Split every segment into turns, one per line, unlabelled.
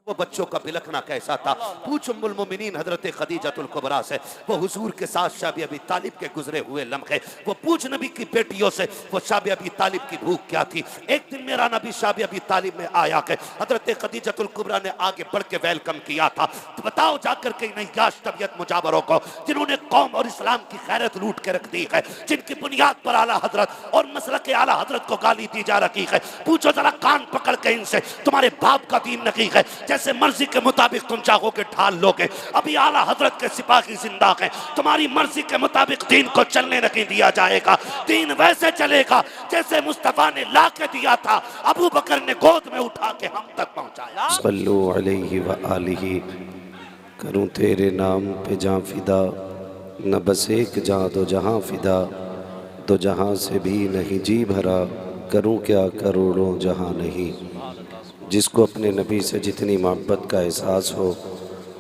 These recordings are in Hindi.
वो बच्चों का बिलखना कैसा था। पूछ उम्मुल मोमिनीन हजरत खदीजतुल कुबरा से, वो हुजूर के साथ शाबी अबी तालिब के गुजरे हुए लम्हे। वो पूछ नबी की बेटियों से, वो शाबी अबी तालिब की भूख क्या थी। एक दिन मेरा नबी शाबी अबी तालिब में आया कि हजरत खदीजतुल कुबरा ने आगे बढ़ के वेलकम किया था। तो बताओ जाकर के नैयाश तबियत मुजावरों को, जिन्होंने कौम और इस्लाम की खैरत लूट के रख दी है, जिनकी बुनियाद पर आला हजरत और मसलक आला हजरत को गाली दी जा रही है। पूछो जरा कान पकड़ के इनसे, तुम्हारे बाप का दीन नहीं है, जैसे मर्जी के मुताबिक तुम चाहोगे ढाल लोगे। अभी आला हजरत के सिपाही जिंदा हैं, तुम्हारी मर्जी के मुताबिक दीन को चलने नहीं दिया जाएगा। दीन वैसे चलेगा जैसे मुस्तफा ने ला के दिया था, अबू बकर ने गोद में उठा के हम तक पहुंचाया।
सल्लु अलैहि व आलिहि, करूं तेरे नाम पे जां फिदा, न बस एक जां दो जहां फिदा, दो जहां से भी नहीं जी भरा, करूं क्या करोड़ों जहां नहीं। जिसको अपने नबी से जितनी मोहब्बत का एहसास हो,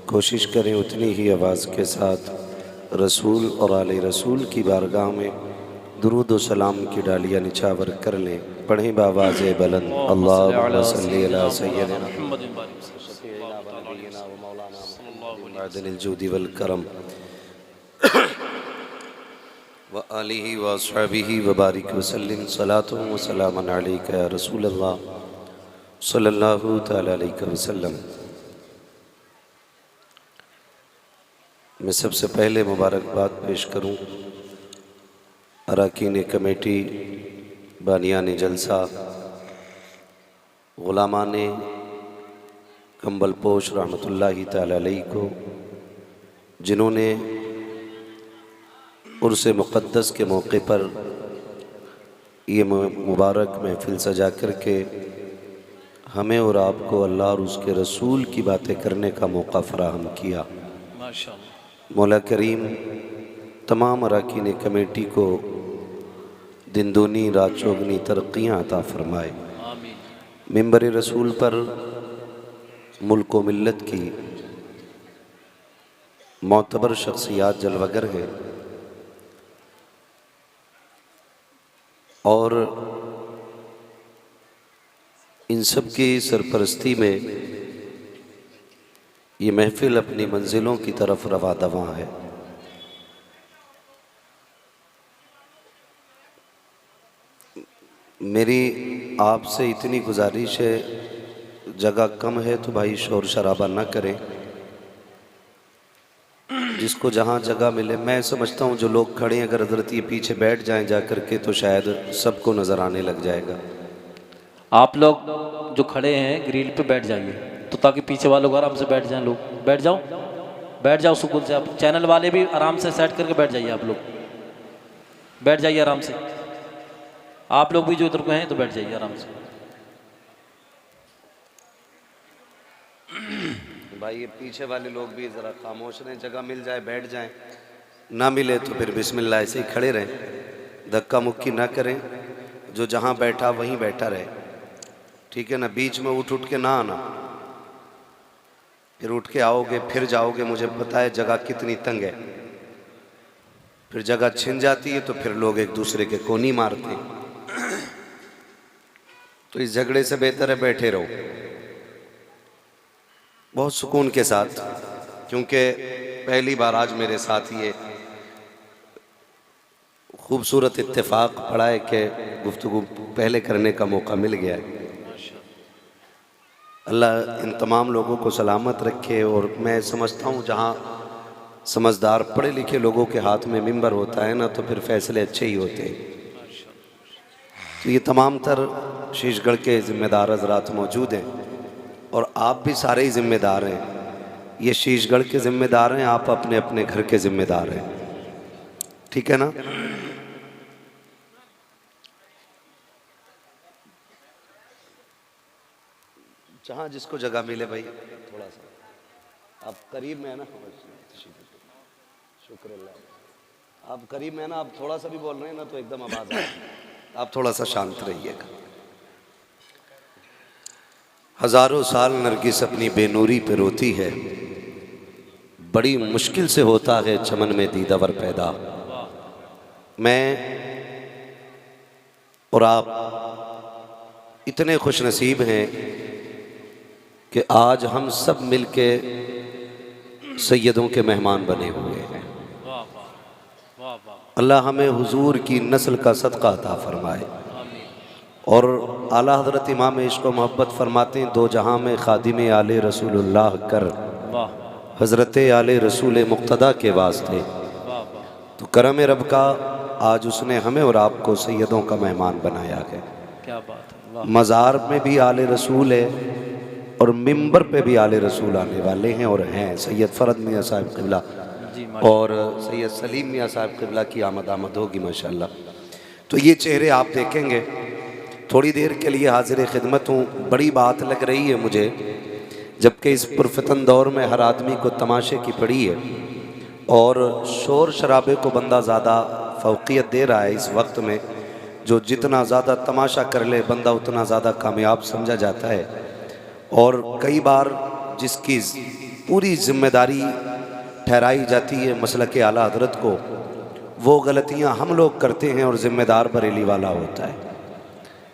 कोशिश करें उतनी ही आवाज़ के साथ रसूल और आले रसूल की बारगाह में दुरूद व सलाम की डालियाँ निछावर कर लें। पढ़ें बावाज़ बुलंद, अल्लाहुम्मा सल्ली अला सय्यिदिना मुहम्मदिल जूदी वल करम व आलिहि व अस्हाबिहि व बारिक व सल्लिम सलातु व सलामन अलैका या रसूल अल्लाह सल्लल्लाहु तआला अलैहि वसल्लम। मैं सबसे पहले मुबारकबाद पेश करूं अरकान कमेटी, बानियान जलसा, गुलामान कंबल पोश रहमतुल्लाहि तआला अलैहि को, जिन्होंने उर्स मुक़द्दस के मौके पर ये मुबारक महफिल सजा करके हमें और आपको अल्लाह और उसके रसूल की बातें करने का मौका फ़राहम किया। माशाअल्लाह। मौला करीम तमाम अरकान कमेटी को दिन दूनी रात चौगनी तरक्कियाँ अता फ़रमाए। मिंबर रसूल पर मुल्क व मिल्लत की मोतबर शख्सियात जलवगर हैं और इन सब की सरपरस्ती में ये महफिल अपनी मंजिलों की तरफ रवा दवा है। मेरी आपसे इतनी गुजारिश है, जगह कम है तो भाई शोर शराबा ना करें, जिसको जहाँ जगह मिले। मैं समझता हूँ जो लोग खड़े हैं अगर हजरत ये पीछे बैठ जाएं जा कर के तो शायद सबको नज़र आने लग जाएगा।
आप लोग जो खड़े हैं ग्रिल पे बैठ जाइए, तो ताकि पीछे वालों को आराम से बैठ जाएं। लोग बैठ जाओ सुकून से। आप चैनल वाले भी आराम से सेट करके बैठ जाइए, आप लोग बैठ जाइए आराम से। आप लोग भी जो इधर को हैं तो बैठ जाइए आराम से।
भाई ये पीछे वाले लोग भी ज़रा खामोश रहें, जगह मिल जाए बैठ जाएं, ना मिले तो फिर बिस्मिल्लाह ऐसे ही खड़े रहें, धक्का मुक्की ना करें। जो जहाँ बैठा वहीं बैठा रहे, ठीक है ना। बीच में उठ के ना आना, फिर उठ के आओगे फिर जाओगे। मुझे पता है जगह कितनी तंग है, फिर जगह छिन जाती है तो फिर लोग एक दूसरे के कोनी मारते हैं। तो इस झगड़े से बेहतर है बैठे रहो बहुत सुकून के साथ, क्योंकि पहली बार आज मेरे साथ ये खूबसूरत इत्तेफाक पड़ा है कि गुफ्तगू पहले करने का मौका मिल गया है। अल्लाह इन तमाम लोगों को सलामत रखे। और मैं समझता हूँ जहाँ समझदार पढ़े लिखे लोगों के हाथ में मिंबर होता है ना, तो फिर फैसले अच्छे ही होते हैं। तो ये तमाम तर शीशगढ़ के ज़िम्मेदार हज़रात मौजूद हैं और आप भी सारे ही ज़िम्मेदार हैं। ये शीशगढ़ के ज़िम्मेदार हैं, आप अपने अपने घर के ज़िम्मेदार हैं, ठीक है ना। जहाँ जिसको जगह मिले भाई, थोड़ा सा आप करीब में है ना, शुक्र अल्लाह, आप करीब में है ना, आप थोड़ा सा भी बोल रहे हैं ना तो एकदम आवाज़ आ, आप थोड़ा सा शांत रहिएगा। हज़ारों साल नरगिस अपनी बेनूरी पे रोती है, बड़ी मुश्किल से होता है चमन में दीदावर पैदा। मैं और आप इतने खुश नसीब हैं कि आज हम सब मिलके सैयदों के मेहमान बने हुए हैं।
वाह वाह वाह वाह।
अल्लाह हमें हुजूर की नस्ल का सदका अता फरमाए। और आला हज़रत इमाम इश्क़ व मोहब्बत फरमाते हैं, दो जहां में खादिम आले रसूलुल्लाह कर,
वाह
हज़रत आले रसूल मुक़्तदा के वास्ते।
वाह वाह।
तो करम रब का आज उसने हमें और आपको सैयदों का मेहमान बनाया है।
क्या बात है। वाह
मज़ार में भी आले रसूल है और मिंबर पे भी आले रसूल आने वाले हैं और हैं। सैयद फ़रद मियाँ साहब क़िबला
जी
और सैयद सलीम मियाँ साहब क़िबला की आमद होगी माशाअल्लाह। तो ये चेहरे आप देखेंगे। थोड़ी देर के लिए हाजिर खिदमत हूँ। बड़ी बात लग रही है मुझे, जबकि इस पुरफतन दौर में हर आदमी को तमाशे की पड़ी है और शोर शराबे को बंदा ज़्यादा फ़ौक़ियत दे रहा है इस वक्त में। जो जितना ज़्यादा तमाशा कर ले बंदा उतना ज़्यादा कामयाब समझा जाता है। और कई बार जिसकी पूरी ज़िम्मेदारी ठहराई जाती है मसलक आला हज़रत को, वो गलतियां हम लोग करते हैं और ज़िम्मेदार बरेली वाला होता है।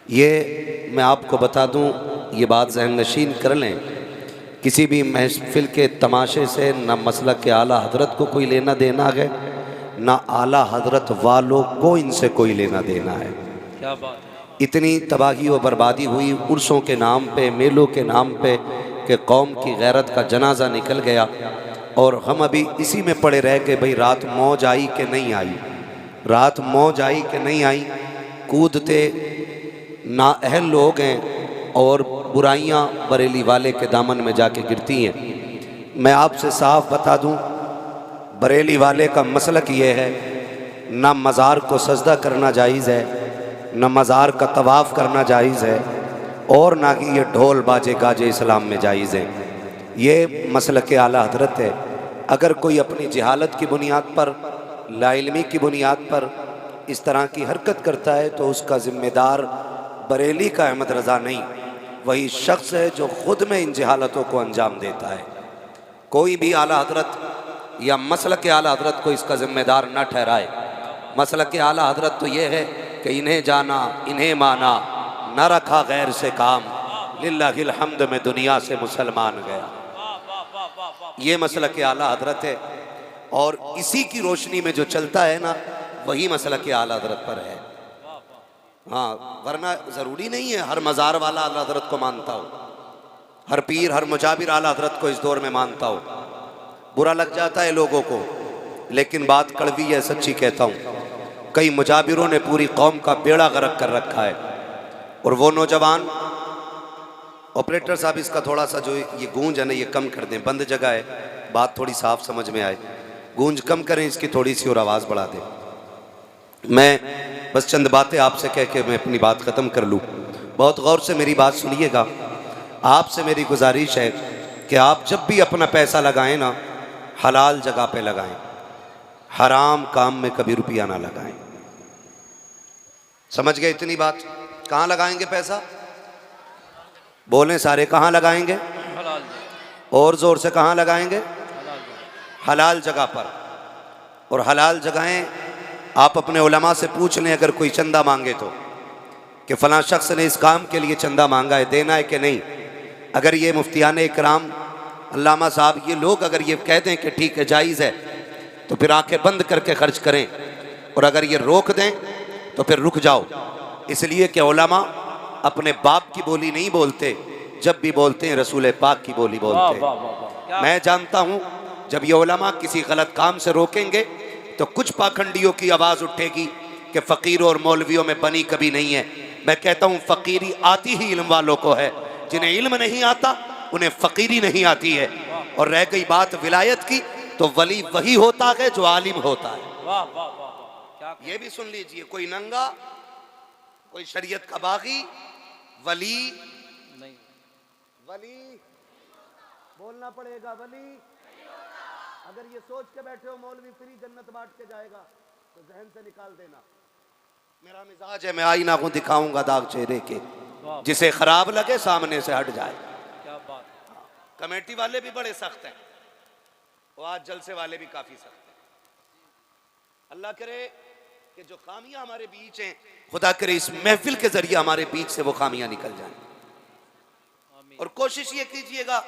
ये मैं आपको बता दूं, ये बात ज़हन नशीन कर लें, किसी भी महफिल के तमाशे से न मसलक आला हज़रत को कोई लेना देना है, ना आला हज़रत वालों को इनसे कोई लेना देना है।
क्या बात है।
इतनी तबाही व बर्बादी हुई उर्सों के नाम पे, मेलों के नाम पे, कि कौम की गैरत का जनाजा निकल गया और हम अभी इसी में पड़े रह गए। भाई रात मौज आई कि नहीं आई, रात मौज आई कि नहीं आई। कूदते नाअहल लोग हैं और बुराइयां बरेली वाले के दामन में जाके गिरती हैं। मैं आपसे साफ बता दूं, बरेली वाले का मसलक ये है, ना मज़ार को सजदा करना जायज़ है, न मज़ार का तवाफ़ करना जायज़ है और ना कि ये ढोल बाजे गाजे इस्लाम में जायज़ हैं। ये मसलक आला हज़रत है। अगर कोई अपनी जहालत की बुनियाद पर, लाइल्मी की बुनियाद पर इस तरह की हरकत करता है तो उसका ज़िम्मेदार बरेली का अहमद रज़ा नहीं, वही शख्स है जो ख़ुद में इन जहालतों को अंजाम देता है। कोई भी आला हज़रत या मसलक आला हज़रत को इसका ज़िम्मेदार न ठहराए। मसलक आला हज़रत तो ये है कि इन्हें जाना, इन्हें माना, न रखा गैर से काम, लिल्लाहिल हम्द में दुनिया से मुसलमान गया। ये मसलक आला हज़रत है और इसी की रोशनी में जो चलता है ना, वही मसलक आला हज़रत पर है। हाँ, वरना ज़रूरी नहीं है हर मज़ार वाला आला हज़रत को मानता हो, हर पीर हर मुजाबिर आला हज़रत को इस दौर में मानता हो। बुरा लग जाता है लोगों को, लेकिन बात कड़वी है, सच्ची कहता हूँ। कई मुजाबिरों ने पूरी कौम का बेड़ा गर्क कर रखा है और वो नौजवान। ऑपरेटर साहब इसका थोड़ा सा जो ये गूंज है ना, ये कम कर दें, बंद जगह है, बात थोड़ी साफ समझ में आए। गूंज कम करें इसकी थोड़ी सी और आवाज़ बढ़ा दें। मैं बस चंद बातें आपसे कह के मैं अपनी बात ख़त्म कर लूँ। बहुत गौर से मेरी बात सुनिएगा। आपसे मेरी गुजारिश है कि आप जब भी अपना पैसा लगाएं ना, हलाल जगह पे लगाएं, हराम काम में कभी रुपया ना लगाएं। समझ गए इतनी बात? कहाँ लगाएंगे पैसा? बोलें सारे, कहाँ लगाएंगे?
हलाल
और ज़ोर से कहाँ लगाएंगे?
हलाल।
हलाल जगह पर। और हलाल जगहें आप अपने उलमा से पूछ लें, अगर कोई चंदा मांगे तो, कि फ़लाँ शख्स ने इस काम के लिए चंदा मांगा है, देना है कि नहीं। अगर ये मुफ्तियान इकराम, अल्लामा साहब, ये लोग अगर ये कह दें कि ठीक है जायज़ है, तो फिर आंखें बंद करके खर्च करें। और अगर ये रोक दें तो फिर रुक जाओ। इसलिए कि उलमा अपने बाप की बोली नहीं बोलते, जब भी बोलते हैं रसूल पाक की बोली बोलते हैं। मैं जानता हूँ जब ये उलमा किसी गलत काम से रोकेंगे तो कुछ पाखंडियों की आवाज़ उठेगी कि फ़कीरों और मौलवियों में बनी कभी नहीं है। मैं कहता हूँ फ़कीरी आती ही इल्म वालों को है, जिन्हें इल्म नहीं आता उन्हें फ़कीरी नहीं आती है। और रह गई बात विलायत की, तो वली वही होता है जो आलिम होता है।
वाह वाह वाह।
ये भी सुन लीजिए, कोई नंगा, कोई शरीयत का बागी, वली
नहीं।
वली बोलना पड़ेगा, वली। अगर ये सोच के बैठे हो मौलवी फ्री जन्नत बांट के जाएगा, तो जहन से निकाल देना। मेरा मिजाज है, मैं आईना को दिखाऊंगा दाग चेहरे के, जिसे खराब लगे सामने से हट जाए।
क्या बात।
कमेटी वाले भी बड़े सख्त हैं, और आज जलसे वाले भी काफी सख्त हैं। अल्लाह करे कि जो खामियां हमारे बीच हैं, खुदा करे इस महफिल के जरिए हमारे बीच से वो खामियां निकल जाएं।
और कोशिश ये कीजिएगा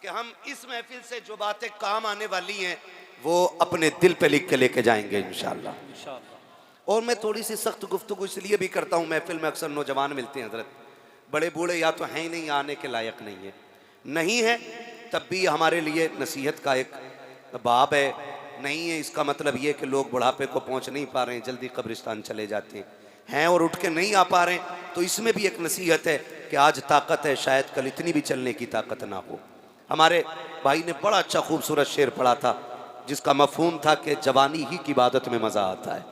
कि हम इस महफिल से जो बातें काम आने वाली हैं वो अपने दिल पे लिख के लेके जाएंगे इंशाअल्लाह। और मैं थोड़ी सी सख्त गुफ्तगू इसलिए भी करता हूँ, महफिल में अक्सर नौजवान मिलते हैं हजरत, बड़े बूढ़े या तो हैं ही नहीं, आने के लायक नहीं है, नहीं है तब भी हमारे लिए नसीहत का एक बाब है। नहीं है इसका मतलब ये कि लोग बुढ़ापे को पहुँच नहीं पा रहे हैं, जल्दी कब्रिस्तान चले जाते हैं और उठ के नहीं आ पा रहे हैं, तो इसमें भी एक नसीहत है कि आज ताकत है, शायद कल इतनी भी चलने की ताकत ना हो। हमारे भाई ने बड़ा अच्छा खूबसूरत शेर पढ़ा था जिसका मफहूम था कि जवानी ही की इबादत में मज़ा आता है।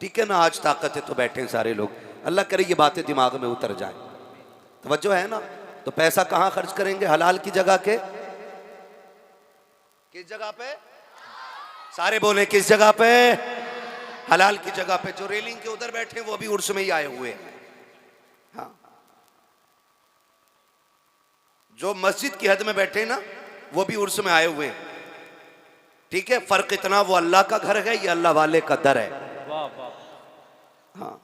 ठीक है ना, आज ताकत है तो बैठे हैं सारे लोग, अल्लाह करे ये बातें दिमाग में उतर जाएं। तवज्जो है ना? तो पैसा कहाँ खर्च करेंगे? हलाल की जगह के, किस जगह पे? सारे बोले किस जगह पे? हलाल की जगह पे। जो रेलिंग के उधर बैठे हैं वो भी उर्स में ही आए हुए हैं। हाँ, जो मस्जिद की हद में बैठे ना वो भी उर्स में आए हुए हैं। ठीक है, फर्क इतना, वो अल्लाह का घर है, ये अल्लाह वाले का दर है। हाँ,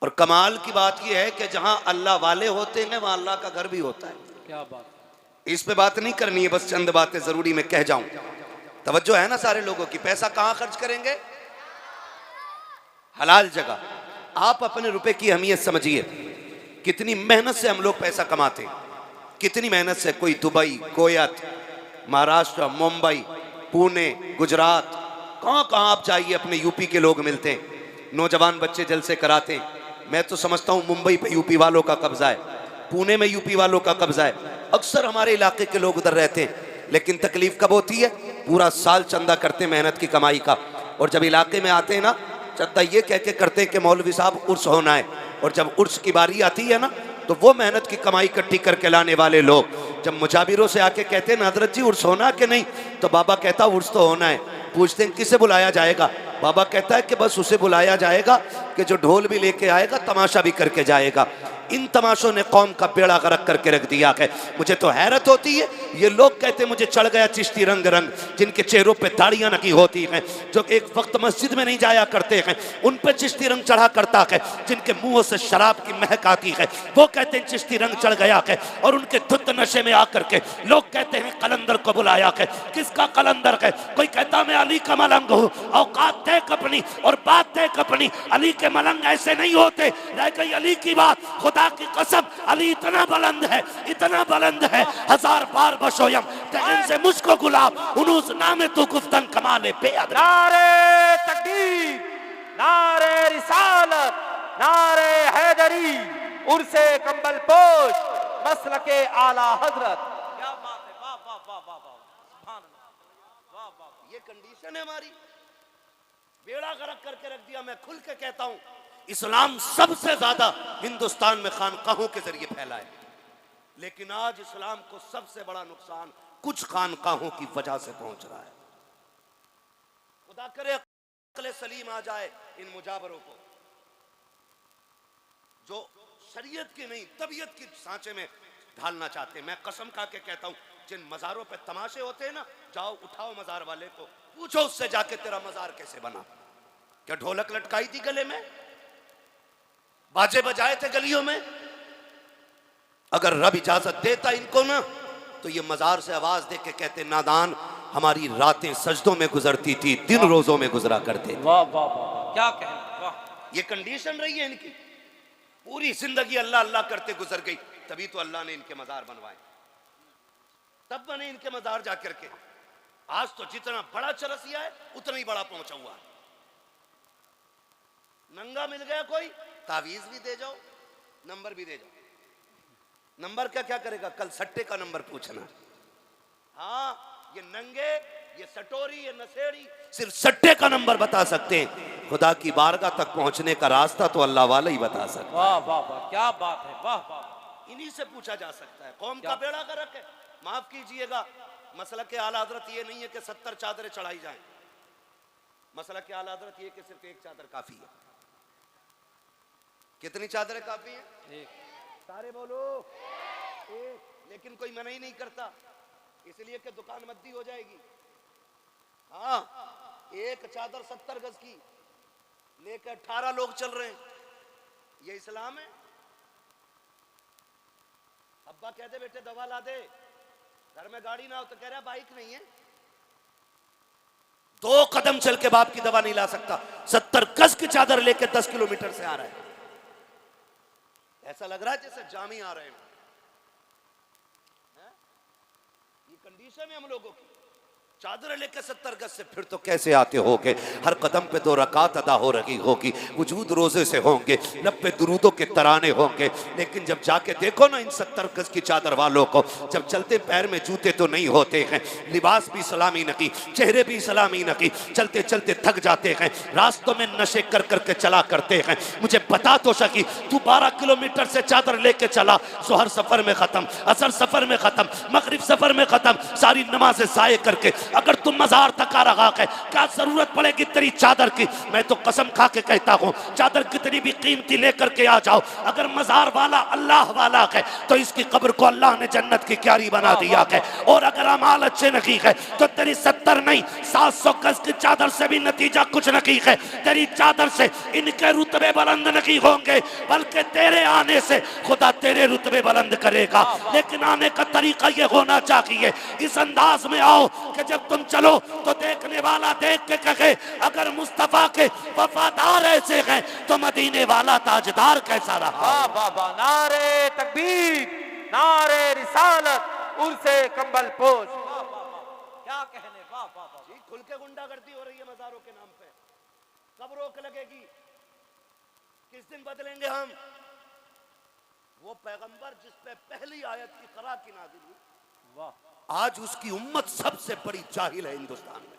और कमाल की बात यह है कि जहां अल्लाह वाले होते हैं वहां अल्लाह का घर भी होता है।
क्या बात,
इस पे बात नहीं करनी है, बस चंद बातें जरूरी मैं कह जाऊं। तवज्जो है ना सारे लोगों की? पैसा कहां खर्च करेंगे? हलाल जगह। आप अपने रुपए की अहमियत समझिए, कितनी मेहनत से हम लोग पैसा कमाते हैं, कितनी मेहनत से। कोई दुबई, कोयत, महाराष्ट्र, मुंबई, पुणे, गुजरात, कहां कहां आप जाइए अपने यूपी के लोग मिलते हैं, नौजवान बच्चे जलसे कराते हैं। मैं तो समझता हूं मुंबई पे यूपी वालों का कब्जा है, पुणे में यूपी वालों का कब्जा है। अक्सर हमारे इलाके के लोग उधर रहते हैं, लेकिन तकलीफ कब होती है? पूरा साल चंदा करते मेहनत की कमाई का, और जब इलाके में आते हैं ना, चंदा ये कह के करते हैं कि मौलवी साहब उर्स होना है, और जब उर्स की बारी आती है ना तो वो मेहनत की कमाई इकट्ठी करके लाने वाले लोग जब मुजाबिरों से आके कहते हैं ना हजरत जी उर्स होना कि नहीं, तो बाबा कहता उर्स तो होना है। पूछते हैं किसे बुलाया जाएगा? बाबा कहता है कि बस उसे बुलाया जाएगा कि जो ढोल भी लेके आएगा, तमाशा भी करके जाएगा। इन तमाशों ने कौम का बेड़ा गर्क करके रख दिया है। मुझे तो हैरत होती है, ये लोग कहते मुझे चढ़ गया चिश्ती रंग रंग, जिनके चेहरों पे दाढ़ियां नकी होती हैं, जो एक वक्त मस्जिद में नहीं जाया करते हैं, उन पे चिश्ती रंग चढ़ा करता है। जिनके मुंहों से शराब की महक आती है वो कहते हैं चिश्ती रंग चढ़ गया है, और उनके धुत नशे में आकर के लोग कहते हैं कलंदर को बुलाया है। किसका कलंदर है? कोई कहता मैं अली का मलंग हूँ, औकात देख अपनी और बात देख अपनी। अली के मलंग ऐसे नहीं होते, रह गई अली की बात। खुदा की कसम, अली इतना बुलंद है, इतना बुलंद है, हजार बार बशोयम से मुझको गुलाब उनुस नामे तू गुफ्तन कमाले पे।
नारे तकबीर, नारे रिसालत, नारे हैदरी, उर्से कंबल पोश, मसलके आला हजरत। क्या बात है, वाह वाह वाह वाह वाह, सुभान अल्लाह, वाह वाह।
ये कंडीशन है हमारी, बेड़ा गर्क करके रख दिया। मैं खुल के कहता हूं, इस्लाम सबसे ज्यादा हिंदुस्तान में खानकाहों के जरिए फैला है, लेकिन आज इस्लाम को सबसे बड़ा नुकसान कुछ खानकाहों की वजह से पहुंच रहा है। खुदा करे अक्ल सलीम आ जाए इन मुजाबरों को, जो शरीयत की नहीं तबीयत की सांचे में ढालना चाहते हैं। मैं कसम खा के कहता हूं, जिन मजारों पे तमाशे होते हैं ना, जाओ उठाओ मजार वाले को, पूछो उससे जाके तेरा मजार कैसे बना? क्या ढोलक लटकाई थी गले में? बाजे बजाए थे गलियों में? अगर रब इजाजत देता इनको ना, तो ये मजार से आवाज दे के कहते नादान हमारी रातें सजदों में गुजरती थी, दिन रोजों में गुजरा करते।
वाह वाह वाह, क्या कहें, वाह।
ये कंडीशन रही है इनकी, पूरी जिंदगी अल्लाह अल्लाह करते गुजर गई, तभी तो अल्लाह ने इनके मजार बनवाए, तब बने इनके मजार जाकर के। आज तो जितना बड़ा चरसिया है उतना ही बड़ा पहुंचा हुआ है। नंगा मिल गया कोई, तावीज भी दे जाओ, नंबर भी दे जाओ। नंबर क्या क्या करेगा? कल सट्टे का नंबर पूछना। हाँ, ये नंगे, ये सटोरी, ये नशेड़ी सिर्फ सट्टे का नंबर बता सकते हैं। खुदा की बारगाह तक पहुंचने का रास्ता तो अल्लाह वाला ही बता सकता है।
वाह वाह वाह, क्या बात है, वाह वाह।
इन्हीं से पूछा जा सकता है। कौम का बेड़ा गर्क है। माफ कीजिएगा, मसला के आला हजरत ये नहीं है कि 70 चादरें चढ़ाई जाएं। मसला के आला हजरत ये कि सिर्फ एक चादर काफी है। कितनी चादरें काफी हैं?
एक।
सारे बोलो एक। लेकिन कोई मना ही नहीं करता, इसलिए कि दुकान मद्दी हो जाएगी। हाँ, एक चादर 70 गज की लेकर 18 लोग चल रहे हैं, ये इस्लाम है? अब्बा कहते बेटे दवा ला दे, घर में गाड़ी ना हो तो कह रहा बाइक नहीं है। 2 कदम चल के बाप की दवा नहीं ला सकता, 70 गज की चादर लेके 10 किलोमीटर से आ रहा है। ऐसा लग रहा है जैसे जामी आ रहे हैं। ये कंडीशन है हम लोगों की। चादर लेके 70 गज से फिर तो कैसे आते होगे। हर कदम पे 2 रकात अदा हो रही होगी, वजूद रोजे से होंगे, लब पे दुरूदों के तराने होंगे। लेकिन जब जाके देखो ना इन 70 गज की चादर वालों को, जब चलते पैर में जूते तो नहीं होते हैं, लिबास भी सलामी नकी, चेहरे भी सलामी नकी, चलते चलते थक जाते हैं, रास्तों में नशे कर करके चला करते हैं। मुझे बता तो सकी, तू 12 किलोमीटर से चादर लेके चला, जोहर सफर में खत्म, असर सफर में खत्म, मगरिब सफर में खत्म, सारी नमाजें ज़ाये करके अगर तुम मजार तक आ रहा है, क्या जरूरत पड़ेगी तेरी चादर की। मैं तो कसम खा के कहता हूँ, चादर कितनी भी कीमती लेकर के आ जाओ, अगर मजार वाला अल्लाह वाला है तो इसकी कब्र को अल्लाह ने जन्नत की क्यारी बना दिया है। और अगर अमाल अच्छे नहीं है तो तेरी 70 नहीं 700 गज की चादर से भी नतीजा कुछ नहीं है। तेरी चादर से इनके रुतबे बुलंद नहीं होंगे, बल्कि तेरे आने से खुदा तेरे रुतबे बुलंद करेगा। लेकिन आने का तरीका ये होना चाहिए, इस अंदाज में आओ कि जब तुम चलो तो देखने वाला देख के कहे अगर मुस्तफा के वफादार ऐसे हैं तो मदीने वाला ताजदार कैसा रहा।
वाह वाह वाह, नारे तकबीर, नारे रिसालत, उर्से कंबल पोश। क्या कहने, वाह वाह वाह।
जी खुल के गुंडागर्दी हो रही है मजारों के नाम पे। कब रोक लगेगी, किस दिन बदलेंगे हम। वो पैगंबर जिस पे पहली आयत की क़रा की नाज़िल हुई,
वाह,
आज उसकी उम्मत सबसे बड़ी जाहिल है हिंदुस्तान में।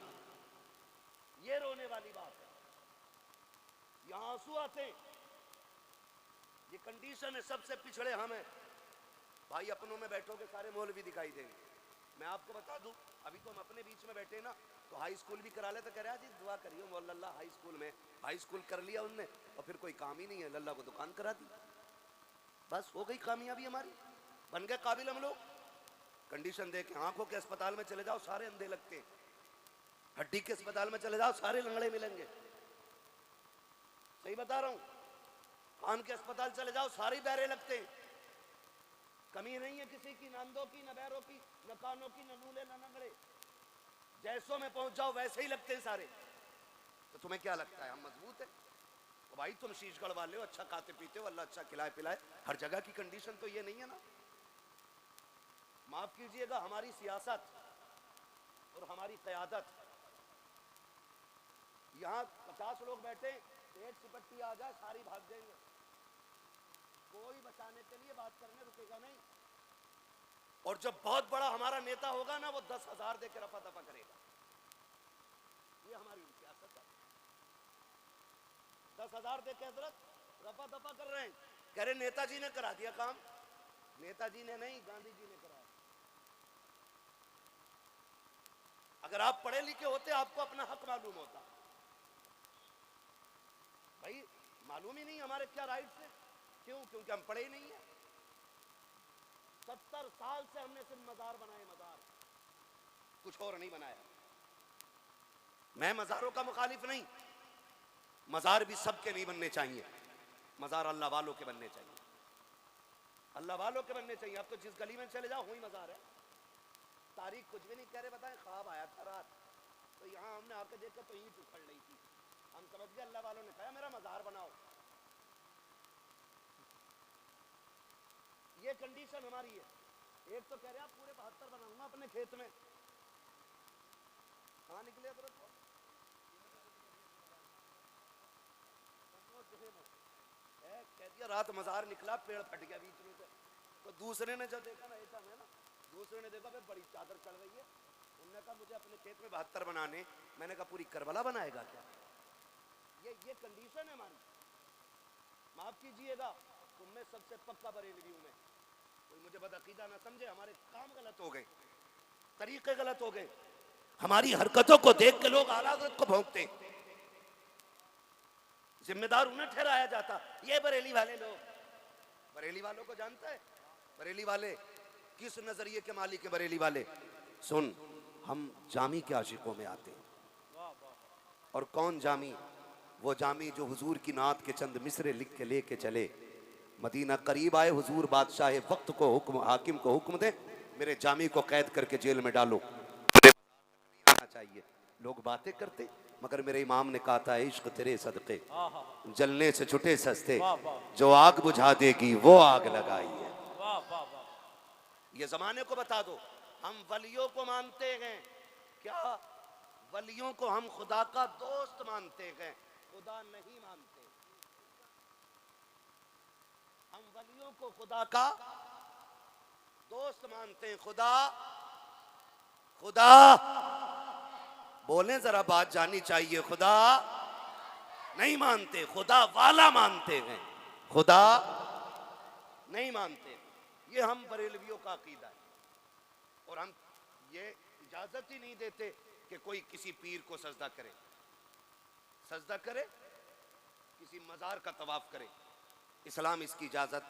ये रोने वाली बात है, यहां आंसू आते हैं। ये कंडीशन है, सबसे पिछड़े हम हैं भाई। अपनों में बैठोगे सारे मौलवी दिखाई देंगे। मैं आपको बता दूं, अभी तो हम अपने बीच में बैठे ना, तो हाई स्कूल भी करा ले तो कह रहा जी दुआ करियो मौला हाई स्कूल में। हाई स्कूल कर लिया उनने और फिर कोई काम ही नहीं है, लल्ला को दुकान करा दी, बस हो गई कामयाबी हमारी, बन गए काबिल हम लोग। कंडीशन दे के आंखों के अस्पताल में चले जाओ सारे अंधे लगते हैं, हड्डी के अस्पताल में चले जाओ सारे लंगड़े मिलेंगे। सही बता रहा हूं, कान के अस्पताल चले जाओ सारे बहरे लगते हैं। कमी नहीं है किसी की, न अंधों की, न बहरों की, न कानों की, न लूले, न लंगड़े। जैसों में पहुंच जाओ वैसे ही लगते हैं सारे। तो तुम्हें क्या लगता है हम मजबूत है? तो भाई तुम शीशगढ़ वाले हो, अच्छा खाते पीते हो, अल्लाह अच्छा खिलाए पिलाए। हर जगह की कंडीशन तो ये नहीं है ना। माफ कीजिएगा, हमारी सियासत और हमारी क़यादत, यहां 50 लोग बैठे, एक सिपट्टी आ जाए सारी भाग जाएंगे, कोई बचाने के लिए बात करने रुकेगा नहीं। और जब बहुत बड़ा हमारा नेता होगा ना, वो 10,000 देकर रफा दफा करेगा। ये हमारी सियासत है। 10,000 देकर हजरत रफा दफा कर रहे हैं, कह रहे नेताजी ने करा दिया काम। नेताजी ने नहीं, गांधी जी ने कराया। अगर आप पढ़े लिखे होते आपको अपना हक मालूम होता। भाई मालूम ही नहीं हमारे क्या राइट्स है। क्यों? क्योंकि हम पढ़े ही नहीं है। 70 साल से हमने सिर्फ मजार बनाए, मजार, कुछ और नहीं बनाया। मैं मजारों का मुखालिफ नहीं, मजार भी सबके नहीं बनने चाहिए। मजार अल्लाह वालों के बनने चाहिए, अल्लाह वालों के बनने चाहिए। अब तो जिस गली में चले जाओ वही मजार है। तारीख कुछ भी नहीं कह रहे, बताएं ख्वाब आया था रात, तो यहाँ हमने आके देखा तो ईंट उखड़ रही थी, हम समझ गए अल्लाह वालों ने कहा मेरा मजार बनाओ। ये कंडीशन हमारी है। एक तो कह रहे आप पूरे 72 बनाऊंगा अपने खेत में, कहाँ निकले हजरत को? कह दिया रात मजार निकला, पेड़ फट गया बीच में से। तो दूसरे ने जब देखा ना, ऐसा है ना, दूसरे ने देखा फिर बड़ी चादर चढ़ रही है। उन्होंने कहा मुझे अपने खेत में 72 बनाने। मैंने कहा पूरी करबला बनाएगा क्या? ये कंडीशन है हमारी। माफ कीजिएगा, तुम में सबसे पक्का बरेलवी हूं मैं। कोई मुझे बदअकीदा ना समझे, हमारे काम गलत हो गए, तरीके गलत हो गए। हमारी हरकतों को देख के लोग आला हज़रत को भौंकते, जिम्मेदार उन्हें ठहराया जाता। ये बरेली वाले लोग, बरेली वालों को जानता है? बरेली वाले किस नजरिए के मालिक है? बरेली वाले सुन, हम जामी के आशिकों में आते हैं। और कौन जामी? वो जामी जो हुजूर की नात के चंद मिसरे लिख के लेके चले, मदीना करीब आए, हुजूर बादशाह वक्त को हुक्म, हाकिम को हुक्म दे, मेरे जामी को कैद करके जेल में डालो, आना चाहिए। लोग बातें करते, मगर मेरे इमाम ने कहा था इश्क तेरे सदके जलने से छुटे सस्ते, जो आग बुझा देगी वो आग लगाई है। ये जमाने को बता दो, हम वलियों को मानते हैं क्या? वलियों को हम खुदा का दोस्त मानते हैं, खुदा नहीं मानते। हम वलियों को खुदा का दोस्त मानते हैं। खुदा खुदा बोलें जरा, बात जानी चाहिए। खुदा नहीं मानते, खुदा वाला मानते हैं, खुदा नहीं मानते। ये हम बरेलवियों का अकीदा है। और हम ये इजाजत ही नहीं देते कि कोई किसी पीर को सजदा करे, किसी मजार का तवाफ करे। इस्लाम इसकी इजाजत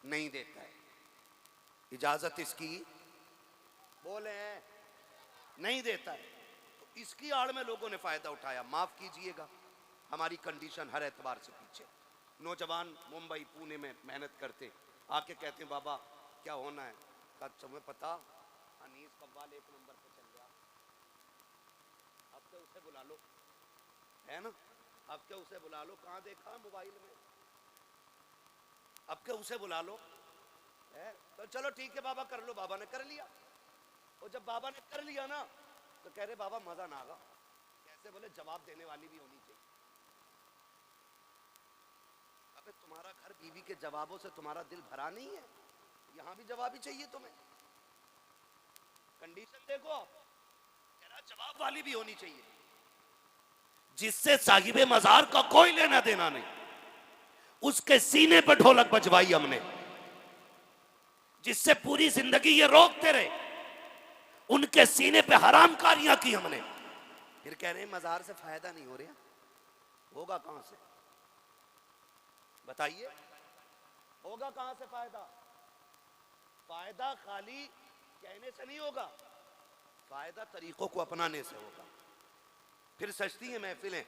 नहीं देता है। इजाजत इसकी बोले नहीं देता है। तो इसकी आड़ में लोगों ने फायदा उठाया। माफ कीजिएगा, हमारी कंडीशन हर एतबार से पीछे। नौजवान मुंबई पुणे में मेहनत करते, आके कहते हैं बाबा क्या होना है? कहा तुम्हें पता अनीस कव्वाल 1 नंबर पे चल गया, अब तो उसे बुला लो, है ना? अब क्या उसे बुला लो? कहाँ देखा? मोबाइल में। अब क्या उसे बुला लो है? तो चलो ठीक है बाबा कर लो। बाबा ने कर लिया। और जब बाबा ने कर लिया ना तो कह रहे बाबा मजा ना आगा। कैसे? बोले जवाब देने वाली भी होनी चाहिए। अबे तुम्हारा घर बीवी के जवाबों से तुम्हारा दिल भरा नहीं है? यहां भी जवाब ही चाहिए तुम्हें। कंडीशन देखो आप, कह रहा जवाब वाली भी होनी चाहिए, जिससे साहिबे मजार का कोई लेना देना नहीं। उसके सीने पर ढोलक बजवाई हमने, जिससे पूरी जिंदगी ये रोकते रहे। उनके सीने पे हरामकारियां की हमने। फिर कह रहे हैं मजार से फायदा नहीं हो रहा। होगा कहां से? बताइए, होगा कहां से फायदा? फायदा खाली कहने से नहीं होगा, फायदा तरीकों को अपनाने से होगा। फिर सजती हैं महफिलें,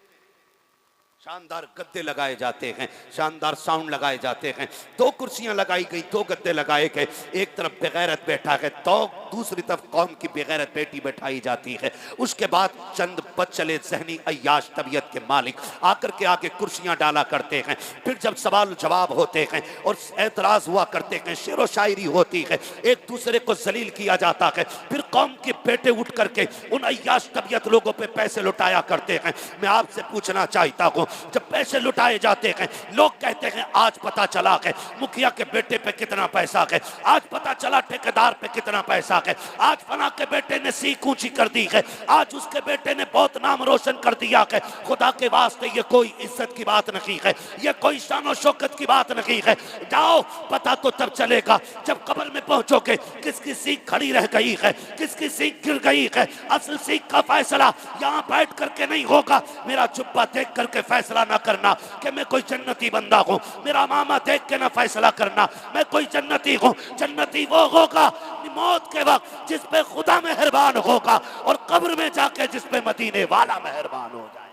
शानदार गद्दे लगाए जाते हैं, शानदार साउंड लगाए जाते हैं। 2 कुर्सियां लगाई गई, 2 गद्दे लगाए गए। एक तरफ बेगैरत बैठा है तो दूसरी तरफ कौम की बेगैरत बेटी बैठाई जाती है। उसके बाद चंद बदचले ज़हनी अय्याश तबीयत के मालिक आकर के आगे कुर्सियां डाला करते हैं। फिर जब सवाल जवाब होते हैं और एतराज हुआ करते हैं, शेर व शायरी होती है, एक दूसरे को जलील किया जाता है। फिर कौम के बेटे उठ करके उन अय्याश तबीयत लोगों पे पैसे लुटाया करते हैं। मैं आपसे पूछना चाहता हूँ, जब पैसे लुटाए जाते हैं, लोग कहते हैं आज पता चला है मुखिया के बेटे पे कितना पैसा है, आज पता चला ठेकेदार पे कितना पैसा है, आज फला के बेटे ने सीख ऊंची कर दी है, आज उसके बेटे ने बहुत नाम रोशन कर दिया है। खुदा के वास्ते ये कोई इज्जत की बात नहीं है, ये कोई शान शौकत की बात नहीं है। जाओ, पता तो तब चलेगा जब कब्र में पहुंचोगे किसकी सीख खड़ी रह गई है, किसकी सीख गिर गई है। असल सीख का फैसला यहाँ बैठ करके नहीं होगा। मेरा जुब्बा देख करके फैसला ना करना कि मैं कोई जन्नती बंदा हूँ, मेरा मामा देख के ना फैसला करना मैं कोई जन्नती हूँ। जन्नती वो होगा मौत के वक्त जिस पे खुदा मेहरबान होगा, और कब्र में जाके जिस पे मदीने वाला मेहरबान हो जाए।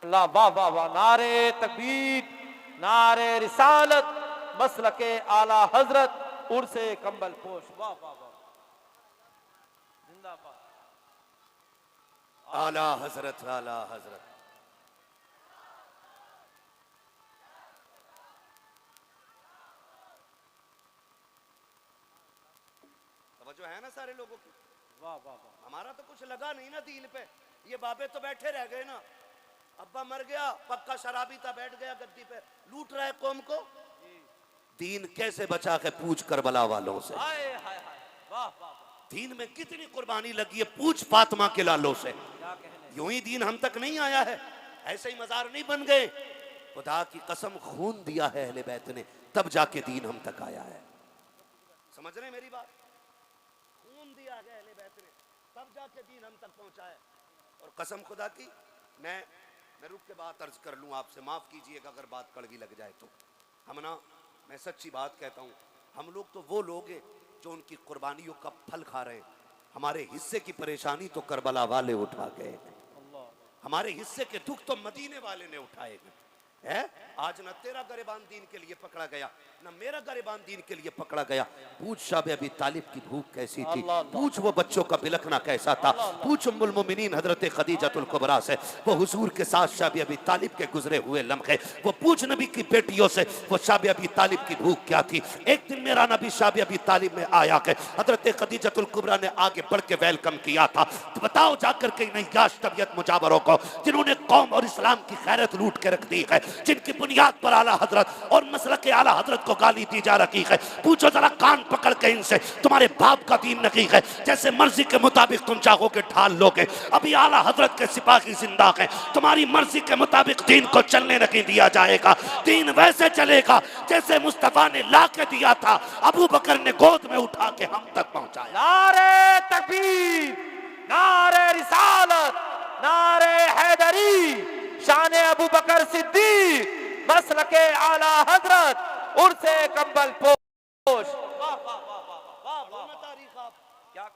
अल्लाह, वाह वाह वाह। नारे तकबीर, नारे रिसालत, मसलके आला हजरत, उर्से कंबल पोश। वाह वाह वाह, जिंदाबाद।
आला हजरत, आला हजरत। जो है ना सारे लोगों की,
वाह वाह वाह।
हमारा तो कुछ लगा नहीं ना दिल पे। ये बाबे तो बैठे रह गए ना। अब्बा मर गया, पक्का शराबी था, बैठ गया गद्दी पे, लूट रहा है कौम को। दीन कैसे बचा के पूछ करबला वालों से।
हाय हाय हाय, वाह वाह।
दीन में कितनी कुर्बानी लगी है, पूछ फातिमा के लालों से। यूं ही दीन हम तक नहीं आया है, ऐसे ही मजार नहीं बन गए। खुदा की कसम खून दिया है अहले बैत ने, तब जाके दीन हम तक आया है। समझ रहे मेरी बात? खून दिया है अहले बैत ने, तब जाके दीन हम तक पहुंचा है। और कसम खुदा की, मैं रुक के बात अर्ज कर लूं आपसे, माफ कीजिएगा अगर बात कड़वी लग जाए तो। हम ना, मैं सच्ची बात कहता हूं, हम लोग तो वो लोग हैं जो उनकी कुर्बानियों का फल खा रहे हैं। हमारे हिस्से की परेशानी तो करबला वाले उठा गए हैं, हमारे हिस्से के दुख तो मदीने वाले ने उठाए हैं। है। आज न तेरा गरेबान दीन के लिए पकड़ा गया, न मेरा गरेबान दीन के लिए पकड़ा गया। पूछ शाबे अबी तालिब की भूख कैसी थी, पूछ वो बच्चों का बिलखना कैसा था, पूछ उम्मुल मोमिनीन हजरत खदीजतुल कुबरा से वो हुजूर के साथ शाबे अबी तालिब के गुजरे हुए लम्हे, वो पूछ नबी की बेटियों से वो शाबे अबी तालिब की भूख क्या थी। एक दिन मेरा नबी शाबे अबी तालिब में आया कि हजरत खदीजतुल कुबरा ने आगे बढ़ के वेलकम किया था। तो बताओ जाकर के नहीं याश तबियत मुजावरों को जिन्होंने कौम और इस्लाम की खैरत लूट के रख दी है, जिनकी बुनियाद पर आला हजरत और मसलक आला हजरत को गाली दी जा रही है। पूछो जरा कान पकड़ के इनसे, तुम्हारे बाप का दीन नहीं है, जैसे मर्जी के मुताबिक तुम चाहोगे ढाल लोगे। अभी आला हजरत के सिपाही जिंदा हैं, तुम्हारी मर्जी के मुताबिक दीन को चलने नहीं दिया जाएगा। दीन वैसे चलेगा जैसे मुस्तफा ने ला के दिया था, अबू बकर ने गोद में उठा के हम तक पहुंचाया।
नारे तकबीर, नारे रिसालत, नारे हैदरी, शान अबू बकर सिद्दीक, मसलके आला हजरत, उर्से कंबल पोश।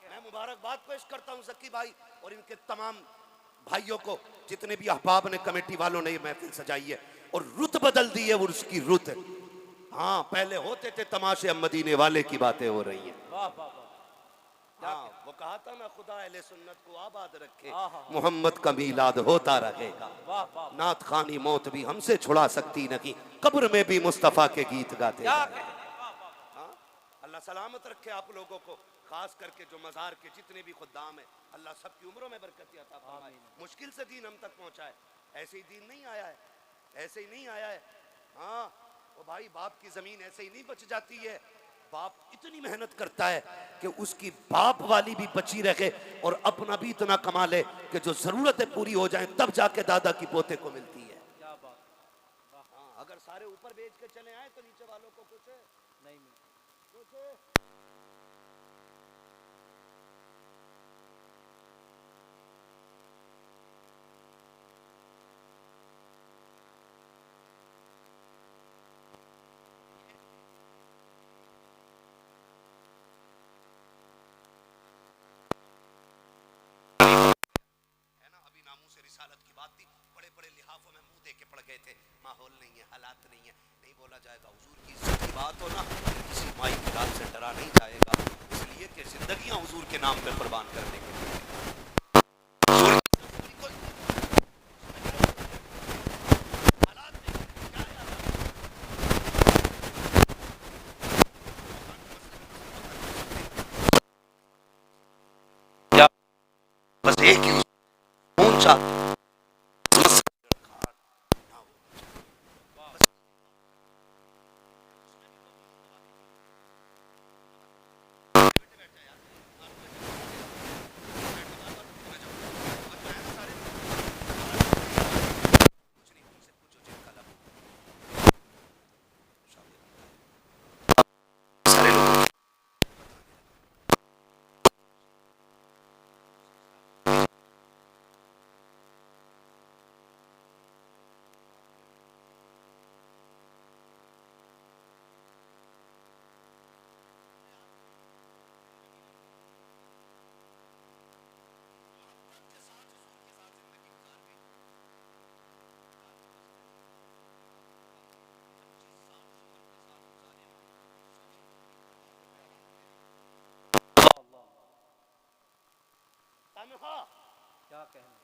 मैं मुबारकबाद पेश करता हूं जक्की भाई और इनके तमाम भाइयों को, जितने भी अहबाब ने, कमेटी वालों ने ये महफिल सजाई है और रुत बदल दी है, वो उसकी रुत है। हाँ, पहले होते थे तमाशे, अब मदीने वाले की बातें हो रही हैं। हाँ, वो कहा था ना, खुदा अहले सुन्नत को आबाद रखे, मोहम्मद का मीलाद होता रहेगा। नात खानी मौत भी हमसे छुड़ा सकती नहीं, कब्र में भी मुस्तफा के गीत गाते। अल्लाह सलामत रखे आप लोगों को, खास करके जो मज़ार के जितने भी खुद्दाम है, अल्लाह सबकी उम्रों में बरकत अता फरमाए। मुश्किल से दीन हम तक पहुंचा है, ऐसे ही दीन नहीं आया है, ऐसे ही नहीं आया है। हाँ, वो भाई बाप की जमीन ऐसे ही नहीं बच जाती है। बाप इतनी मेहनत करता है कि उसकी बाप वाली भी बची रहे और अपना भी इतना कमा ले कि जो जरूरतें पूरी हो जाएं तब जाके दादा की पोते को मिलती है। हाँ, अगर सारे ऊपर बेच के चले आए तो नीचे वालों को कुछ नहीं मिलता। रिसालत की बात थी, बड़े बड़े लिहाफों में मुंह दे के पड़ गए थे। माहौल नहीं है, हालात नहीं है, नहीं बोला जाएगा। हुजूर की इज्जत की बात हो ना, किसी माई की रात से डरा नहीं जाएगा, इसलिए कि जिंदगियां हुजूर के नाम पे कुर्बान करने के लिए। बस एक ही ऊंचा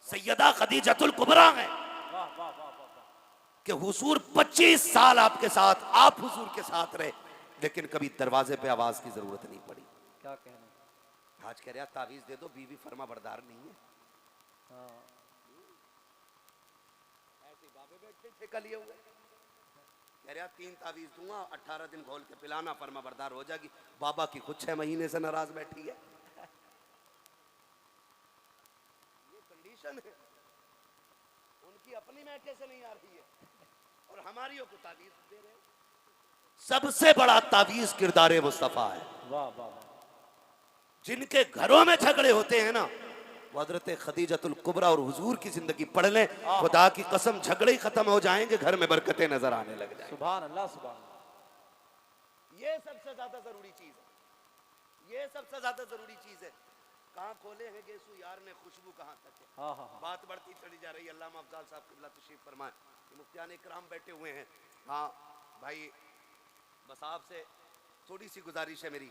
सैयदा खदीजतुल कुबरा है कि हुजूर 25 साल आपके साथ, आप हुजूर के साथ रहे, लेकिन कभी दरवाजे पे आवाज की जरूरत नहीं पड़ी।
क्या कहना,
आज कह रहा तावीज दे दो, बीवी फर्मा बरदार नहीं है। ऐसे बाबे बैठे ठेका लिए हुए, कह रहा 3 तावीज दूंगा, 18 दिन घोल के पिलाना, फर्मा बरदार हो जाएगी। बाबा की खुद 6 महीने से नाराज बैठी है। है उनकी अपनी मैके से नहीं आ रही है और हमारी को तावीज दे रहे हैं। सबसे बड़ा तावीज किरदार मुस्तफा है।
वाह वाह।
जिनके घरों में झगड़े होते हैं ना, वो हजरत खदीजतुल कुबरा और हुजूर की जिंदगी पढ़ लें, खुदा की कसम झगड़े ही खत्म हो जाएंगे, घर में बरकतें नजर आने लग जाएंगी।
सुभान अल्लाह, सुभान अल्लाह।
ये सबसे ज्यादा जरूरी चीज है, ये सबसे ज्यादा जरूरी चीज है। कहाँ खोले हैं गेसु यार ने खुशबू कहाँ तक है। बात बढ़ती चली जा रही है। अल्लामा अफजाल साहब किबला तशरीफ फरमाए। मुफ्तियान इकराम बैठे हुए हैं। हाँ भाई, बस आपसे थोड़ी सी गुजारिश है मेरी,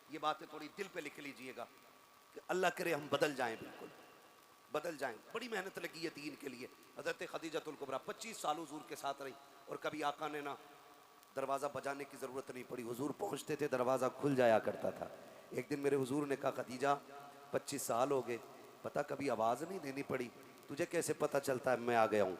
ये बातें थोड़ी दिल पे लिख लीजिएगा कि अल्लाह करे हम बदल जाएं, बिल्कुल बदल जाएं। बड़ी मेहनत लगी है दीन के लिए। हज़रत खदीजतुल कुबरा 25 साल हुजूर के साथ रही और कभी आका ने ना दरवाज़ा बजाने की ज़रूरत नहीं पड़ी। हुजूर पहुँचते थे, दरवाज़ा खुल जाया करता था। एक दिन मेरे हुजूर ने कहा, खदीजा 25 साल हो गए, पता कभी आवाज़ नहीं देनी पड़ी, तुझे कैसे पता चलता है मैं आ गया हूँ?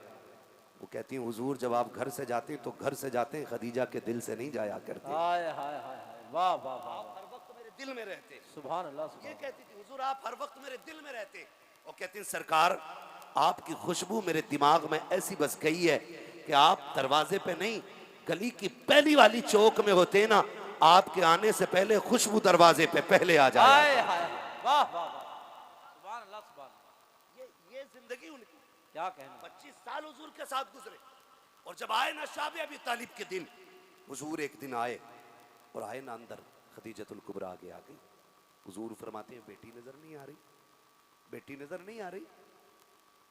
वो कहती हैं, हुजूर जब आप घर से जाते हैं तो घर से जाते हैं, खदीजा के दिल से नहीं जाया करते।
हाय हाय हाय हाय, वाह वाह वाह,
आप हर वक्त मेरे दिल में रहते।
सुभान अल्लाह,
ये कहती थी, हुजूर आप हर वक्त मेरे दिल में रहते। और कहती हैं, सरकार आपकी खुशबू मेरे दिमाग में ऐसी बस गई है कि आप दरवाजे पे नहीं, गली की पहली वाली चौक में होते ना, आपके आने से पहले खुशबू दरवाजे पे पहले आ जाए।
हाय हाय, वाह वाह वाह, सुभान अल्लाह सुभान अल्लाह।
ये जिंदगी उनकी,
क्या कहना।
25 साल हुजूर के साथ गुजरे। और जब आए ना शाबी अबी तालिब के दिन, हुजूर एक दिन आए और आए ना अंदर, खदीजतुल कुबरा आगे आ गई। हुजूर फरमाते हैं, बेटी नजर नहीं आ रही, बेटी नजर नहीं आ रही।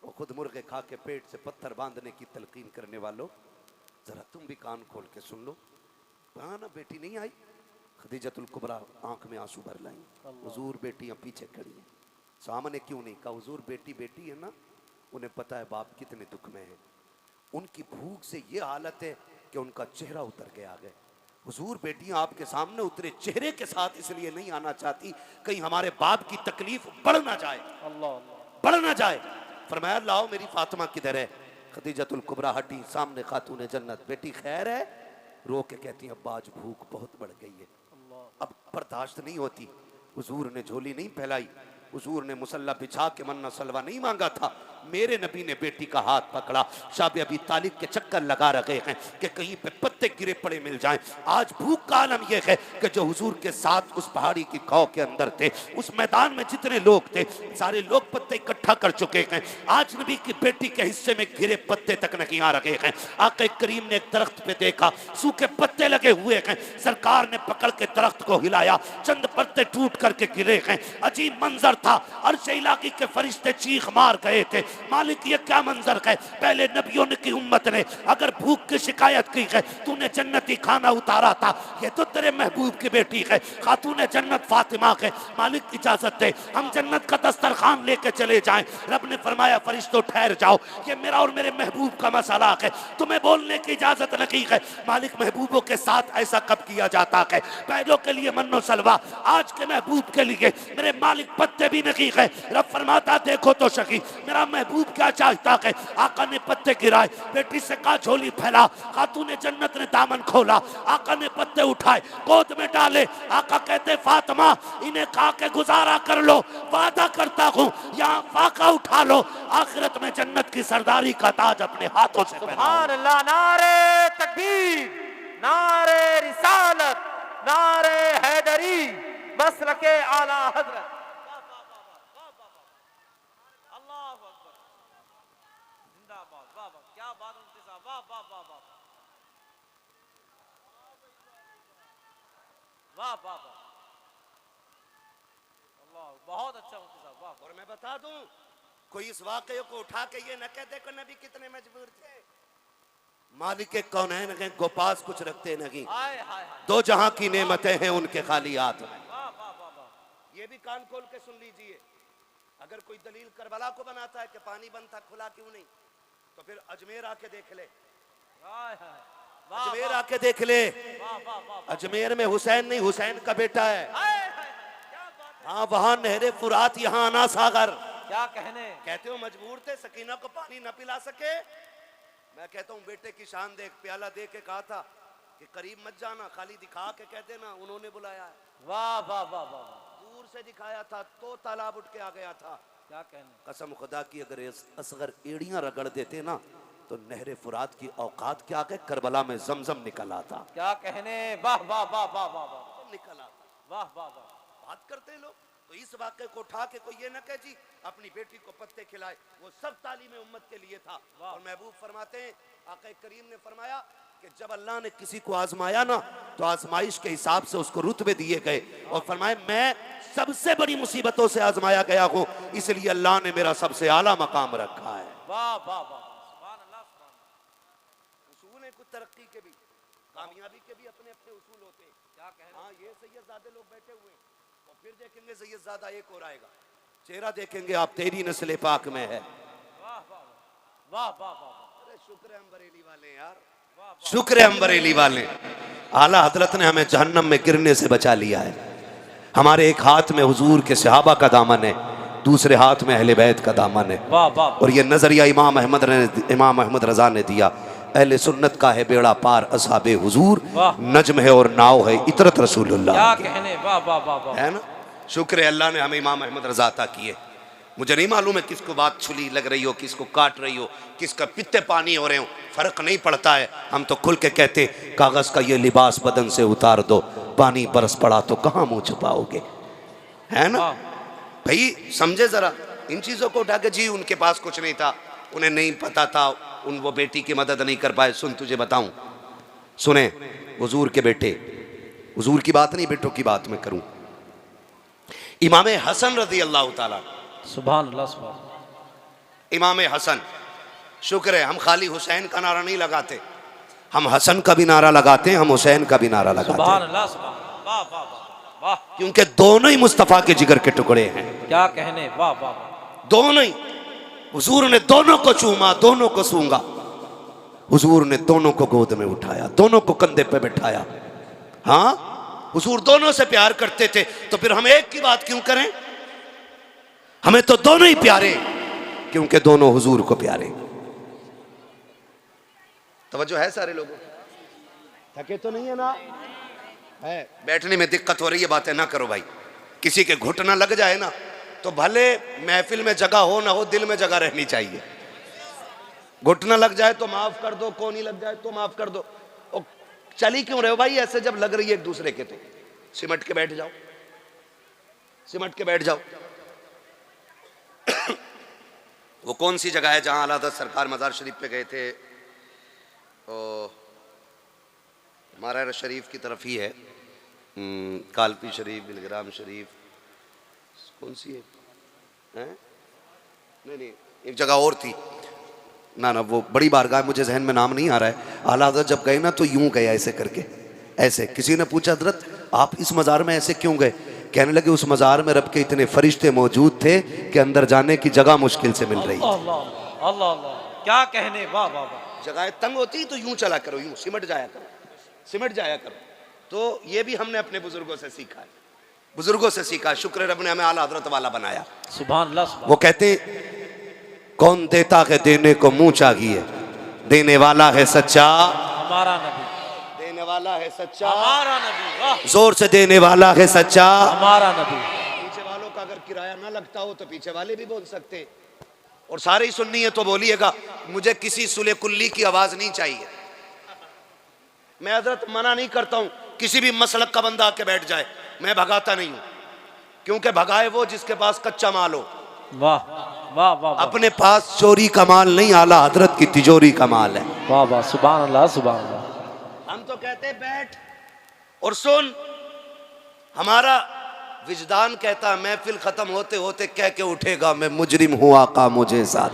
वो खुद मुर्गे खा के पेट से पत्थर बांधने की तलकीन करने वालों, जरा तुम भी कान खोल के सुन लो। हाँ ना, बेटी नहीं आई। खदीजतुल कुबरा आंख में आंसू भर लाई। हुजूर बेटियां पीछे खड़ी हैं, सामने क्यों नहीं? कहा, हुजूर बेटी बेटी है ना, उन्हें पता है बाप कितने दुख में है। उनकी भूख से ये हालत है कि उनका चेहरा उतर गया है। हुजूर बेटियां आपके सामने उतरे चेहरे के साथ इसलिए नहीं आना चाहती, कहीं हमारे बाप की तकलीफ बढ़ ना जाए, बढ़ ना जाए। फरमाया, लाओ मेरी फातिमा किधर है? खदीजतुल कुबरा हटी, सामने खातून जन्नत, बेटी खैर है? रो के कहती है, अब्बा आज भूख बहुत बढ़ गई है, अब बर्दाश्त नहीं होती। हुजूर ने झोली नहीं फैलाई, हुजूर ने मुसल्ला बिछा के मन्ना सलवा नहीं मांगा था। मेरे नबी ने बेटी का हाथ पकड़ा। शाबी अबी तालिब के चक्कर लगा रखे हैं कि कहीं पे पत्ते गिरे पड़े मिल जाएं। आज भूख का आलम यह है कि जो हुजूर के साथ उस पहाड़ी की खाओ के अंदर थे, उस मैदान में जितने लोग थे, सारे लोग पत्ते इकट्ठा कर चुके हैं। आज नबी की बेटी के हिस्से में गिरे पत्ते तक नहीं आ रहे हैं। आका करीम ने एक दरख्त पे देखा, सूखे पत्ते लगे हुए हैं। सरकार ने पकड़ के दरख्त को हिलाया, चंद पत्ते टूट करके गिरे हैं। अजीब मंजर था। अर्श इलाकी के फरिश्ते चीख मार गए थे, मालिक ये क्या मंजर है? पहले नबियों की उम्मत ने अगर भूख की शिकायत की है, तूने जन्नती खाना उतारा था, ये तो तेरे महबूब की बेटी है, खातून जन्नत फातिमा है। मालिक इजाजत दे, हम जन्नत का दस्तरखान लेके चले जाएं। रब ने फरमाया, फरिश्तों ठहर जाओ, ये मेरा और मेरे महबूब का मसला है, तुम्हें बोलने की इजाजत नहीं है। मालिक, महबूबों के साथ ऐसा कब किया जाता है? पहलों के लिए मन्नो सलवा, आज के महबूब के लिए मेरे मालिक पत्ते भी नहीं है। रब फरमाता, देखो तो सही मेरा महबूब क्या चाहता है। आका ने पत्ते गिराए, बेटी से कहा झोली फैला। खातून जन्नत ने दामन खोला, आका ने पत्ते उठाए, गोद में डाले। आका कहते, फातिमा इन्हें खा के गुजारा कर लो, वादा करता हूँ यहाँ फाका उठा लो, आखिरत में जन्नत की सरदारी का ताज अपने हाथों से पहनाओ।
सुभान अल्लाह, नारे तकबीर, नारे रिसालत, नारे हैदरी, मसलके आला हजरत। क्या बात उनके साथ, वाह वाह वाह वाह वाह वाह वाह, अल्लाह, बहुत अच्छा उनके साथ, वाह।
और मैं बता दूं, कोई इस वाकये को उठा के ये न कहते कि नबी कितने मजबूर थे। मालिक कौनैन के गोपास कुछ रखते नहीं,
हाय हाय,
दो जहां की नेमतें हैं उनके खाली हाथ में।
वाह वाह वाह वाह।
ये भी कान खोल के सुन लीजिए, अगर कोई दलील करबला को बनाता है कि पानी बंद था खुला क्यों नहीं, तो फिर अजमेर आके देख ले,
हाय हाय,
अजमेर आके देख ले।
वाह वाह वाह,
अजमेर में हुसैन नहीं, हुसैन का बेटा है।
हाय हाय, क्या बात है,
हाँ, वहां नहरे फुरात, यहाँ आना सागर।
क्या कहने।
कहते हो मजबूर थे, सकीना को पानी न पिला सके। मैं कहता हूँ बेटे की शान देख, प्याला दे के कहा था कि करीब मत जाना, खाली दिखा के कह देना उन्होंने बुलाया है।
वाह वाह वाह वाह,
दूर से दिखाया था तो तालाब उठ के आ गया था।
क्या कहने।
कसम खुदा की, अगर असगर एड़ियां रगड़ देते ना तो नहरे फुरात की औकात क्या है, करबला में जमजम निकल आता।
क्या कहने, वाह वाह वाह वाह वाह वाह,
निकल आता।
वाह वाह वाह।
बात करते लोग, तो इस वाक़े को उठा के कोई ये न कहे जी अपनी बेटी को पत्ते खिलाए, वो सब तालीम उम्मत के लिए था। और महबूब फरमाते हैं, आका करीम ने फरमाया कि जब अल्लाह ने किसी को आजमाया ना, तो आजमाइश के हिसाब से उसको रुतबे दिए गए। और फरमाए, मैं सबसे बड़ी मुसीबतों से आजमाया गया हूँ, इसलिए अल्लाह ने मेरा सबसे आला मकाम रखा है।
वाह वाह वाह, सुभान अल्लाह, सुभान
कामयाबी के भी अपने अपने उसूल होते हैं। क्या कहना? हाँ, ये सैयदजादे लोग बैठे हुए हैं और फिर देखेंगे सैयदजादा एक और आएगा, चेहरा देखेंगे आप, तेरी नस्ल पाक में है।
वाह वाह वाह वाह वाह।
अरे शुक्र है हम बरेली वाले यार, शुक्र है हम बरेली वाले। आला हजरत ने हमें जहन्नम में गिरने से बचा लिया है। हमारे एक हाथ में हुजूर के सहाबा का दामन है, दूसरे हाथ में अहले बैत का दामन है।
वाह वाह।
और ये नजरिया इमाम अहमद रजा ने दिया, अहले सुन्नत का है बेड़ा पार, असहाबे हुजूर नज्म है और नाव है इतरत रसूलुल्लाह।
क्या कहने, वाह वाह वाह वाह।
है ना, शुक्र है अल्लाह ने हमें इमाम अहमद रजा अता किए। मुझे नहीं मालूम है किसको बात छुली लग रही हो, किसको काट रही हो, किसका पित्ते पानी हो रहे हो, फर्क नहीं पड़ता है। हम तो खुल के कहते कागज का ये लिबास बदन से उतार दो, पानी बरस पड़ा तो कहाँ मुंह छुपाओगे। है ना भाई, समझे जरा इन चीजों को उठा के। जी उनके पास कुछ नहीं था, उन्हें नहीं पता था, उन वो बेटी की मदद नहीं कर पाए। सुन तुझे बताऊं, सुने हुजूर के बेटे, हुजूर की बात नहीं बेटों की बात मैं करूं। इमाम हसन रजी अल्लाह ताला,
सुभान अल्लाह सुभान।
इमाम हसन, शुक्र है हम खाली हुसैन का नारा नहीं लगाते, हम हसन का भी नारा लगाते हैं, हम हुसैन का भी नारा लगाते हैं।
सुभान अल्लाह सुभान। वाह वाह वाह वाह।
क्योंकि दोनों ही मुस्तफ़ा के जिगर के टुकड़े हैं।
क्या कहने, वाह वाह।
दोनों ही, हुजूर ने दोनों को चूमा, दोनों को सूंगा, हुजूर ने दोनों को गोद में उठाया, दोनों को कंधे पे बैठाया। हाँ, हुजूर दोनों से प्यार करते थे, तो फिर हम एक की बात क्यों करें? हमें तो दोनों ही प्यारे, क्योंकि दोनों हुजूर को प्यारे। तवज्जो है सारे लोगों, थके तो नहीं है ना? है, बैठने में दिक्कत हो रही है, बातें ना करो भाई। किसी के घुटना लग जाए ना तो भले महफिल में जगह हो ना हो, दिल में जगह रहनी चाहिए। घुटना लग जाए तो माफ कर दो, कोनी लग जाए तो माफ कर दो। और चली क्यों रहे हो भाई ऐसे, जब लग रही है एक दूसरे के तो सिमट के बैठ जाओ, सिमट के बैठ जाओ। वो कौन सी जगह है जहां आला हज़रत सरकार मज़ार शरीफ पे गए थे? मारा शरीफ की तरफ ही है, कालपी शरीफ, बिलग्राम शरीफ, कौन सी है? नहीं, एक जगह और थी ना, वो बड़ी बारगाह, मुझे जहन में नाम नहीं आ रहा है। आला हज़रत जब गए ना तो यूं गए ऐसे करके, ऐसे। किसी ने पूछा हज़रत आप इस मज़ार में ऐसे क्यों गए? कहने लगे उस मज़ार में रब के इतने फरिश्ते मौजूद थे कि अंदर जाने की जगह मुश्किल से मिल रही।
अल्लाह अल्लाह अल्लाह, क्या कहने, वाह वाह वाह।
जगह तंग होती तो यूं चला करो, यूं सिमट जाया करो, सिमट जाया करो। तो ये भी हमने अपने बुजुर्गों से सीखा है, बुजुर्गों से सीखा। शुक्र रब ने हमें आला हज़रत वाला बनाया।
सुभान अल्लाह सुभान।
वो कहते कौन देता है देने को मुंह चाहिए, देने वाला है सच्चा
हमारा नबी,
देने वाला है सच्चा
हमारा नबी, वाह।
जोर से देने वाला है सच्चा
हमारा नबी।
पीछे वालों का अगर किराया ना लगता हो तो पीछे वाले भी बोल सकते, और सारे ही सुननी है तो बोलिएगा। मुझे किसी सुले कुल्ली की आवाज नहीं चाहिए। मैं हजरत मना नहीं करता हूं किसी भी मसलक का बंदा आके बैठ जाए, मैं भगाता नहीं हूं, क्योंकि भगाए वो जिसके पास कच्चा माल हो।
वाह वाह वाह।
अपने पास चोरी का माल नहीं, आला हजरत की तिजोरी का माल है।
वाह वाह, सुभान अल्लाह सुभान अल्लाह।
हम तो कहते बैठ और सुन, हमारा विजदान कहता महफिल खत्म होते होते कह के उठेगा मैं मुजरिम हूं, आका मुझे साथ